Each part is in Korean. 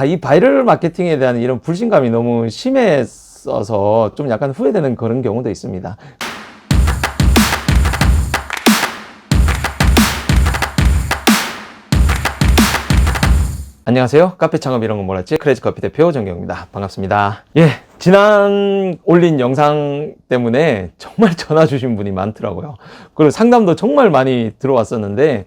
이 바이럴 마케팅에 대한 이런 불신감이 너무 심했어서 좀 약간 후회되는 그런 경우도 있습니다. 안녕하세요. 카페 창업 이런 건 몰랐지? 크레이지커피 대표 정경입니다. 반갑습니다. 지난 올린 영상 때문에 정말 전화 주신 분이 많더라고요. 그리고 상담도 정말 많이 들어왔었는데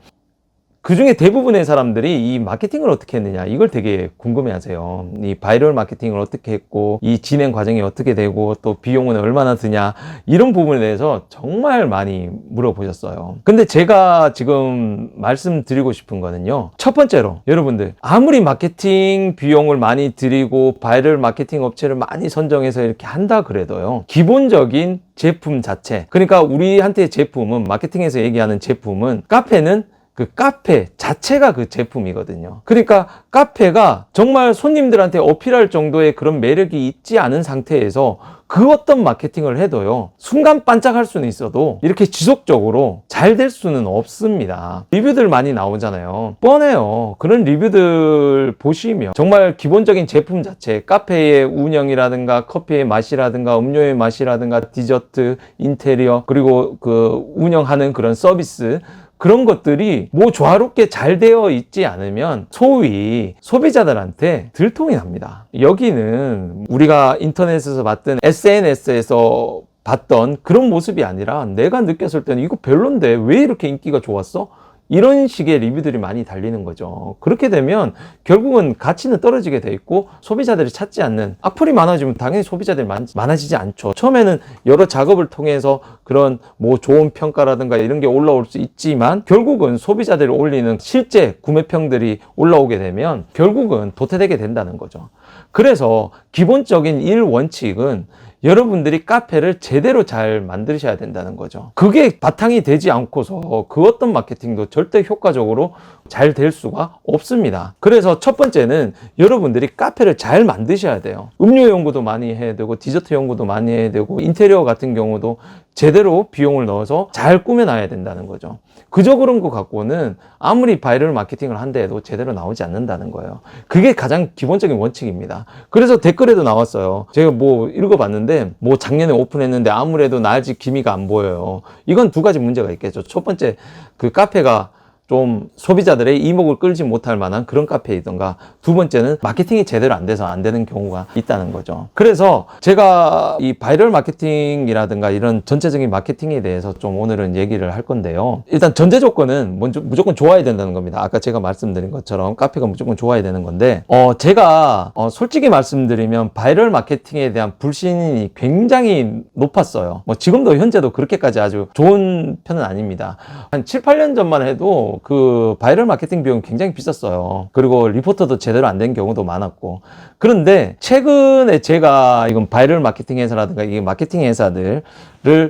그 중에 대부분의 사람들이 이 마케팅을 어떻게 했느냐 이걸 되게 궁금해 하세요. 이 바이럴 마케팅을 어떻게 했고 이 진행 과정이 어떻게 되고 또 비용은 얼마나 드냐 이런 부분에 대해서 정말 많이 물어보셨어요. 근데 제가 지금 말씀드리고 싶은 거는요, 첫 번째로 여러분들 아무리 마케팅 비용을 많이 들이고 바이럴 마케팅 업체를 많이 선정해서 이렇게 한다 그래도요, 기본적인 제품 자체, 그러니까 우리한테 제품은, 마케팅에서 얘기하는 제품은, 카페는 그 카페 자체가 그 제품이거든요. 그러니까 카페가 정말 손님들한테 어필할 정도의 그런 매력이 있지 않은 상태에서 그 어떤 마케팅을 해도요, 순간 반짝할 수는 있어도 이렇게 지속적으로 잘 될 수는 없습니다. 리뷰들 많이 나오잖아요. 뻔해요. 그런 리뷰들 보시면 정말 기본적인 제품 자체, 카페의 운영이라든가 커피의 맛이라든가 음료의 맛이라든가 디저트, 인테리어, 그리고 그 운영하는 그런 서비스, 그런 것들이 뭐 조화롭게 잘 되어 있지 않으면 소위 소비자들한테 들통이 납니다. 여기는 우리가 인터넷에서 봤던 SNS에서 봤던 그런 모습이 아니라 내가 느꼈을 때는 이거 별론데 왜 이렇게 인기가 좋았어? 이런 식의 리뷰들이 많이 달리는 거죠. 그렇게 되면 결국은 가치는 떨어지게 돼 있고 소비자들이 찾지 않는, 악플이 많아지면 당연히 소비자들이 많아지지 않죠. 처음에는 여러 작업을 통해서 그런 뭐 좋은 평가라든가 이런 게 올라올 수 있지만 결국은 소비자들이 올리는 실제 구매평들이 올라오게 되면 결국은 도태되게 된다는 거죠. 그래서 기본적인 1원칙은 여러분들이 카페를 제대로 잘 만드셔야 된다는 거죠. 그게 바탕이 되지 않고서 그 어떤 마케팅도 절대 효과적으로 잘 될 수가 없습니다. 그래서 첫 번째는 여러분들이 카페를 잘 만드셔야 돼요. 음료 연구도 많이 해야 되고 디저트 연구도 많이 해야 되고 인테리어 같은 경우도 제대로 비용을 넣어서 잘 꾸며놔야 된다는 거죠. 그저 그런 거 갖고는 아무리 바이럴 마케팅을 한다 해도 제대로 나오지 않는다는 거예요. 그게 가장 기본적인 원칙입니다. 그래서 댓글에도 나왔어요. 제가 뭐 읽어봤는데 뭐 작년에 오픈했는데 아무래도 나아질 기미가 안 보여요. 이건 두 가지 문제가 있겠죠. 첫 번째, 그 카페가 좀 소비자들의 이목을 끌지 못할 만한 그런 카페이던가, 두 번째는 마케팅이 제대로 안 돼서 안 되는 경우가 있다는 거죠. 그래서 제가 이 바이럴 마케팅이라든가 이런 전체적인 마케팅에 대해서 좀 오늘은 얘기를 할 건데요. 일단 전제 조건은 먼저 무조건 좋아야 된다는 겁니다. 아까 제가 말씀드린 것처럼 카페가 무조건 좋아야 되는 건데, 제가 솔직히 말씀드리면 바이럴 마케팅에 대한 불신이 굉장히 높았어요. 뭐 지금도 현재도 그렇게까지 아주 좋은 편은 아닙니다. 한 7, 8년 전만 해도 그 바이럴 마케팅 비용이 굉장히 비쌌어요. 그리고 리포터도 제대로 안 된 경우도 많았고. 그런데 최근에 제가 이건 바이럴 마케팅 회사라든가 이게 마케팅 회사들을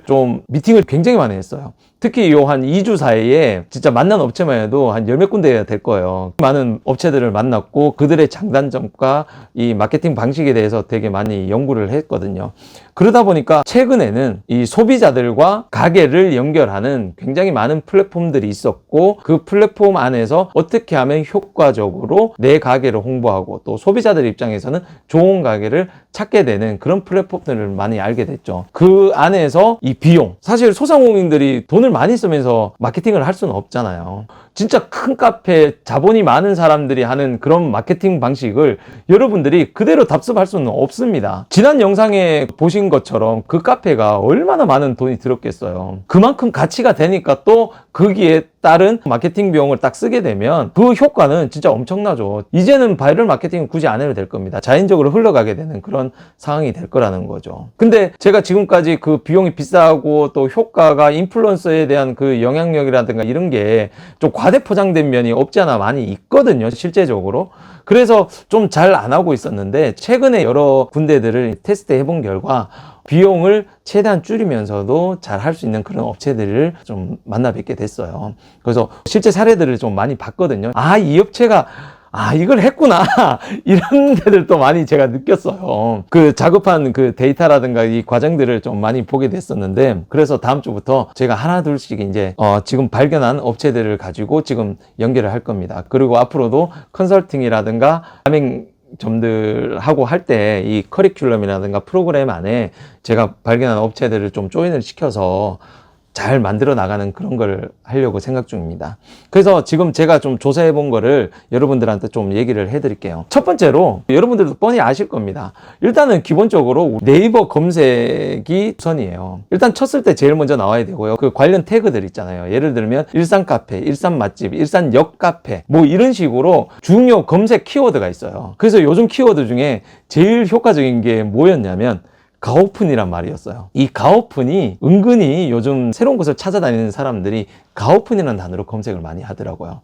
좀 미팅을 굉장히 많이 했어요. 특히 요 한 2주 사이에 진짜 만난 업체만 해도 한 10몇 군데가 될 거예요. 많은 업체들을 만났고 그들의 장단점과 이 마케팅 방식에 대해서 되게 많이 연구를 했거든요. 그러다 보니까 최근에는 이 소비자들과 가게를 연결하는 굉장히 많은 플랫폼들이 있었고, 그 플랫폼 안에서 어떻게 하면 효과적으로 내 가게를 홍보하고 또 소비자들 입장에서는 좋은 가게를 찾게 되는 그런 플랫폼들을 많이 알게 됐죠. 그 안에서 이 비용, 사실 소상공인들이 돈을 많이 쓰면서 마케팅을 할 수는 없잖아요. 진짜 큰 카페, 자본이 많은 사람들이 하는 그런 마케팅 방식을 여러분들이 그대로 답습할 수는 없습니다. 지난 영상에 보신 것처럼 그 카페가 얼마나 많은 돈이 들었겠어요. 그만큼 가치가 되니까 또 거기에 따른 마케팅 비용을 딱 쓰게 되면 그 효과는 진짜 엄청나죠. 이제는 바이럴 마케팅은 굳이 안 해도 될 겁니다. 자연적으로 흘러가게 되는 그런 상황이 될 거라는 거죠. 근데 제가 지금까지 그 비용이 비싸고 또 효과가 인플루언서에 대한 그 영향력이라든가 이런 게 좀 과대 포장된 면이 없지 않아 많이 있거든요, 실제적으로. 그래서 좀 잘 안 하고 있었는데 최근에 여러 군데들을 테스트 해본 결과 비용을 최대한 줄이면서도 잘 할 수 있는 그런 업체들을 좀 만나 뵙게 됐어요. 그래서 실제 사례들을 좀 많이 봤거든요. 이 업체가 이걸 했구나. 이런 데들도 많이 제가 느꼈어요. 그 작업한 그 데이터라든가 이 과정들을 좀 많이 보게 됐었는데, 그래서 다음 주부터 제가 하나 둘씩 이제 지금 발견한 업체들을 가지고 지금 연결을 할 겁니다. 그리고 앞으로도 컨설팅이라든가 점들하고 할 때 이 커리큘럼이라든가 프로그램 안에 제가 발견한 업체들을 좀 조인을 시켜서 잘 만들어 나가는 그런 걸 하려고 생각 중입니다. 그래서 지금 제가 좀 조사해 본 거를 여러분들한테 좀 얘기를 해 드릴게요. 첫 번째로 여러분들도 뻔히 아실 겁니다. 일단은 기본적으로 네이버 검색이 우선이에요. 일단 쳤을 때 제일 먼저 나와야 되고요. 그 관련 태그들 있잖아요. 예를 들면 일산 카페, 일산 맛집, 일산 역 카페 뭐 이런 식으로 중요 검색 키워드가 있어요. 그래서 요즘 키워드 중에 제일 효과적인 게 뭐였냐면 가오픈이란 말이었어요. 이 가오픈이 은근히 요즘 새로운 곳을 찾아다니는 사람들이 가오픈이라는 단어로 검색을 많이 하더라고요.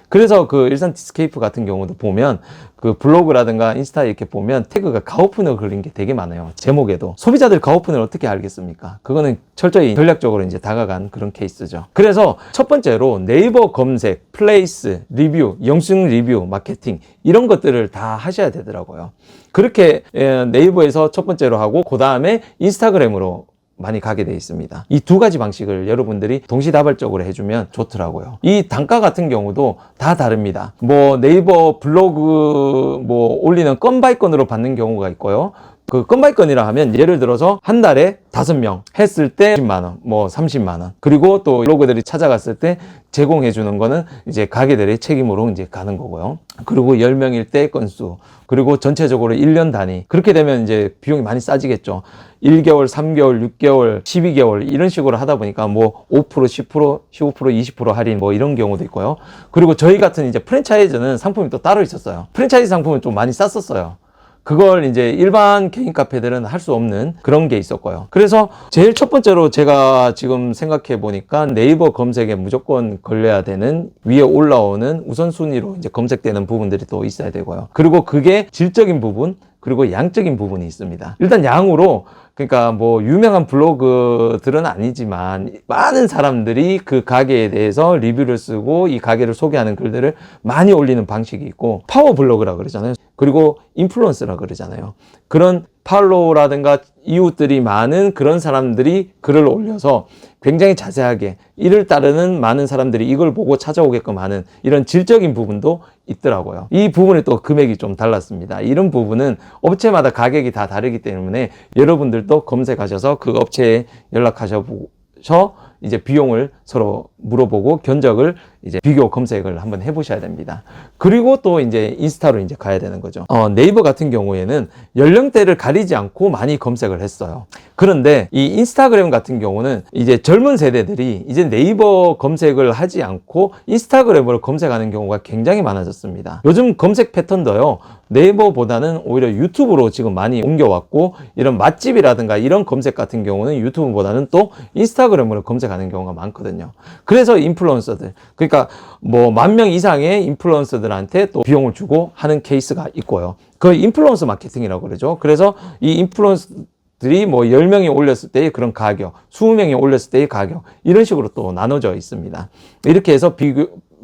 그래서 그 일산 디스케이프 같은 경우도 보면 그 블로그라든가 인스타 이렇게 보면 태그가 가오픈으로 걸린 게 되게 많아요. 제목에도. 소비자들 가오픈을 어떻게 알겠습니까? 그거는 철저히 전략적으로 이제 다가간 그런 케이스죠. 그래서 첫 번째로 네이버 검색, 플레이스, 리뷰, 영수증 리뷰, 마케팅 이런 것들을 다 하셔야 되더라고요. 그렇게 네이버에서 첫 번째로 하고 그 다음에 인스타그램으로 많이 가게 돼 있습니다. 이 두 가지 방식을 여러분들이 동시다발적으로 해주면 좋더라고요. 이 단가 같은 경우도 다 다릅니다. 뭐 네이버 블로그 뭐 올리는 건 바이 건으로 받는 경우가 있고요. 그 건바이 건이라 하면 예를 들어서 한 달에 5명 했을 때 10만 원, 뭐 30만 원. 그리고 또 블로그들이 찾아갔을 때 제공해 주는 거는 이제 가게들의 책임으로 이제 가는 거고요. 그리고 10명일 때 건수. 그리고 전체적으로 1년 단위. 그렇게 되면 이제 비용이 많이 싸지겠죠. 1개월, 3개월, 6개월, 12개월 이런 식으로 하다 보니까 뭐 5%, 10%, 15%, 20% 할인 뭐 이런 경우도 있고요. 그리고 저희 같은 이제 프랜차이즈는 상품이 또 따로 있었어요. 프랜차이즈 상품은 좀 많이 쌌었어요. 그걸 이제 일반 개인 카페들은 할 수 없는 그런 게 있었고요. 그래서 제일 첫 번째로 제가 지금 생각해 보니까 네이버 검색에 무조건 걸려야 되는 위에 올라오는 우선순위로 이제 검색되는 부분들이 또 있어야 되고요. 그리고 그게 질적인 부분, 그리고 양적인 부분이 있습니다. 일단 양으로 그러니까 뭐 유명한 블로그들은 아니지만 많은 사람들이 그 가게에 대해서 리뷰를 쓰고 이 가게를 소개하는 글들을 많이 올리는 방식이 있고 파워 블로그라 그러잖아요. 그리고 인플루언서라 그러잖아요. 그런 팔로우라든가 이웃들이 많은 그런 사람들이 글을 올려서 굉장히 자세하게 이를 따르는 많은 사람들이 이걸 보고 찾아오게끔 하는 이런 질적인 부분도 있더라고요. 이 부분이 또 금액이 좀 달랐습니다. 이런 부분은 업체마다 가격이 다 다르기 때문에 여러분들도 검색하셔서 그 업체에 연락하셔서 이제 비용을 서로 물어보고 견적을 이제 비교 검색을 한번 해보셔야 됩니다. 그리고 또 이제 인스타로 이제 가야 되는 거죠. 네이버 같은 경우에는 연령대를 가리지 않고 많이 검색을 했어요. 그런데 이 인스타그램 같은 경우는 이제 젊은 세대들이 이제 네이버 검색을 하지 않고 인스타그램으로 검색하는 경우가 굉장히 많아졌습니다. 요즘 검색 패턴도요, 네이버보다는 오히려 유튜브로 지금 많이 옮겨왔고, 이런 맛집이라든가 이런 검색 같은 경우는 유튜브보다는 또 인스타그램으로 검색하는 경우가 많거든요. 그래서 인플루언서들, 그러니까 뭐 10,000명 이상의 인플루언서들한테 또 비용을 주고 하는 케이스가 있고요. 그 인플루언서 마케팅이라고 그러죠. 그래서 이 인플루언서들이 뭐 10명이 올렸을 때의 그런 가격, 20명이 올렸을 때의 가격, 이런 식으로 또 나눠져 있습니다. 이렇게 해서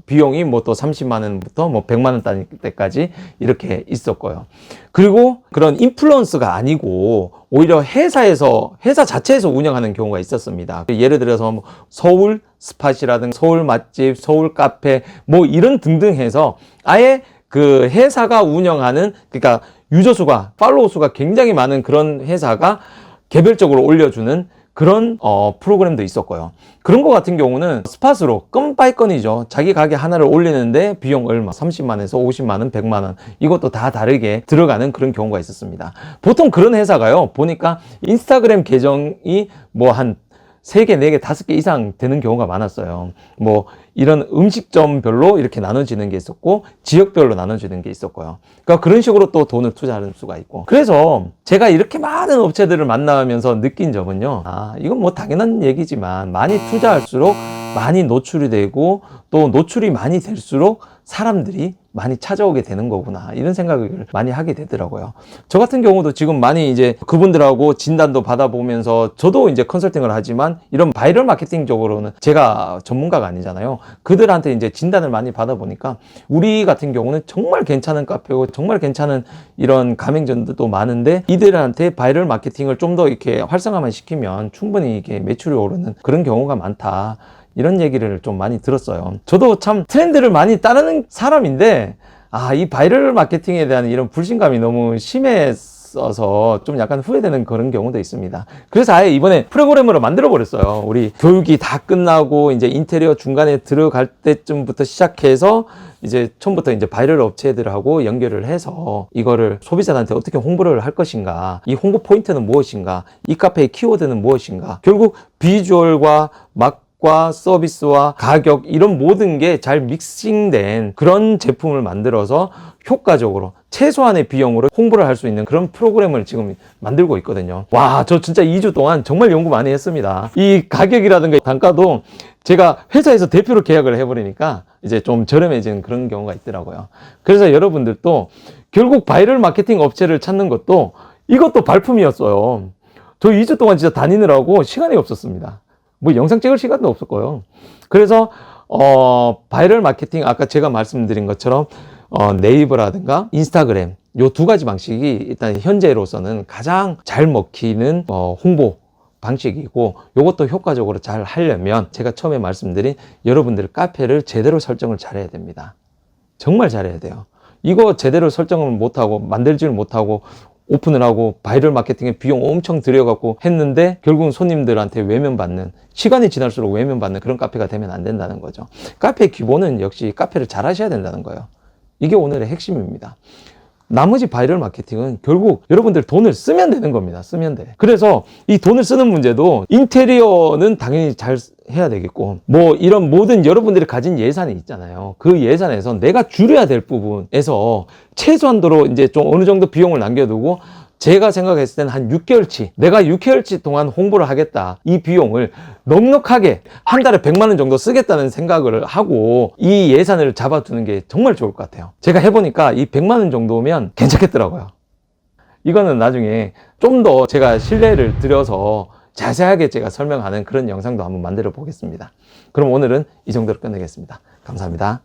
비용이 뭐 또 30만 원부터 뭐 100만 원 단위까지 이렇게 있었고요. 그리고 그런 인플루언서가 아니고 오히려 회사 자체에서 운영하는 경우가 있었습니다. 예를 들어서 뭐 서울 스팟이라든가 서울 맛집, 서울 카페 뭐 이런 등등 해서 아예 그 회사가 운영하는, 그러니까 유저 수가, 팔로워 수가 굉장히 많은 그런 회사가 개별적으로 올려주는 그런 프로그램도 있었고요. 그런 거 같은 경우는 스팟으로 건 바이 건이죠. 자기 가게 하나를 올리는데 비용 얼마, 30만에서 50만원, 100만원, 이것도 다 다르게 들어가는 그런 경우가 있었습니다. 보통 그런 회사가요, 보니까 인스타그램 계정이 뭐 한 3개, 4개, 5개 이상 되는 경우가 많았어요. 뭐 이런 음식점별로 이렇게 나눠지는 게 있었고, 지역별로 나눠지는 게 있었고요. 그러니까 그런 식으로 또 돈을 투자하는 수가 있고. 그래서 제가 이렇게 많은 업체들을 만나면서 느낀 점은요, 이건 뭐 당연한 얘기지만 많이 투자할수록 많이 노출이 되고, 또 노출이 많이 될수록 사람들이 많이 찾아오게 되는 거구나, 이런 생각을 많이 하게 되더라고요. 저 같은 경우도 지금 많이 이제 그분들하고 진단도 받아보면서, 저도 이제 컨설팅을 하지만 이런 바이럴 마케팅 쪽으로는 제가 전문가가 아니잖아요. 그들한테 이제 진단을 많이 받아보니까 우리 같은 경우는 정말 괜찮은 카페고 정말 괜찮은 이런 가맹점들도 많은데, 이들한테 바이럴 마케팅을 좀 더 이렇게 활성화만 시키면 충분히 이게 매출이 오르는 그런 경우가 많다, 이런 얘기를 좀 많이 들었어요. 저도 참 트렌드를 많이 따르는 사람인데 이 바이럴 마케팅에 대한 이런 불신감이 너무 심했어서 좀 약간 후회되는 그런 경우도 있습니다. 그래서 아예 이번에 프로그램으로 만들어 버렸어요. 우리 교육이 다 끝나고 이제 인테리어 중간에 들어갈 때쯤부터 시작해서 이제 처음부터 이제 바이럴 업체들하고 연결을 해서 이거를 소비자한테 어떻게 홍보를 할 것인가, 이 홍보 포인트는 무엇인가, 이 카페의 키워드는 무엇인가, 결국 비주얼과 맛과 서비스와 가격 이런 모든 게 잘 믹싱된 그런 제품을 만들어서 효과적으로 최소한의 비용으로 홍보를 할 수 있는 그런 프로그램을 지금 만들고 있거든요. 와, 저 진짜 2주 동안 정말 연구 많이 했습니다. 이 가격이라든가 단가도 제가 회사에서 대표로 계약을 해버리니까 이제 좀 저렴해지는 그런 경우가 있더라고요. 그래서 여러분들도 결국 바이럴 마케팅 업체를 찾는 것도 이것도 발품이었어요. 저 2주 동안 진짜 다니느라고 시간이 없었습니다. 뭐 영상 찍을 시간도 없었고요. 그래서 바이럴 마케팅 아까 제가 말씀드린 것처럼 네이버라든가 인스타그램 요 두 가지 방식이 일단 현재로서는 가장 잘 먹히는 홍보 방식이고, 요것도 효과적으로 잘 하려면 제가 처음에 말씀드린 여러분들 카페를 제대로 설정을 잘해야 됩니다. 정말 잘해야 돼요. 이거 제대로 설정을 못하고 만들지를 못하고 오픈을 하고 바이럴 마케팅에 비용 엄청 들여갖고 했는데 결국은 손님들한테 외면받는, 시간이 지날수록 외면받는 그런 카페가 되면 안 된다는 거죠. 카페의 기본은 역시 카페를 잘 하셔야 된다는 거예요. 이게 오늘의 핵심입니다. 나머지 바이럴 마케팅은 결국 여러분들 돈을 쓰면 되는 겁니다. 쓰면 돼. 그래서 이 돈을 쓰는 문제도 인테리어는 당연히 잘 해야 되겠고, 뭐 이런 모든 여러분들이 가진 예산이 있잖아요. 그 예산에서 내가 줄여야 될 부분에서 최소한도로 이제 좀 어느 정도 비용을 남겨두고, 제가 생각했을 때는 한 6개월치, 내가 6개월치 동안 홍보를 하겠다. 이 비용을 넉넉하게 한 달에 100만 원 정도 쓰겠다는 생각을 하고 이 예산을 잡아두는 게 정말 좋을 것 같아요. 제가 해보니까 이 100만 원 정도면 괜찮겠더라고요. 이거는 나중에 좀 더 제가 신뢰를 들여서 자세하게 제가 설명하는 그런 영상도 한번 만들어 보겠습니다. 그럼 오늘은 이 정도로 끝내겠습니다. 감사합니다.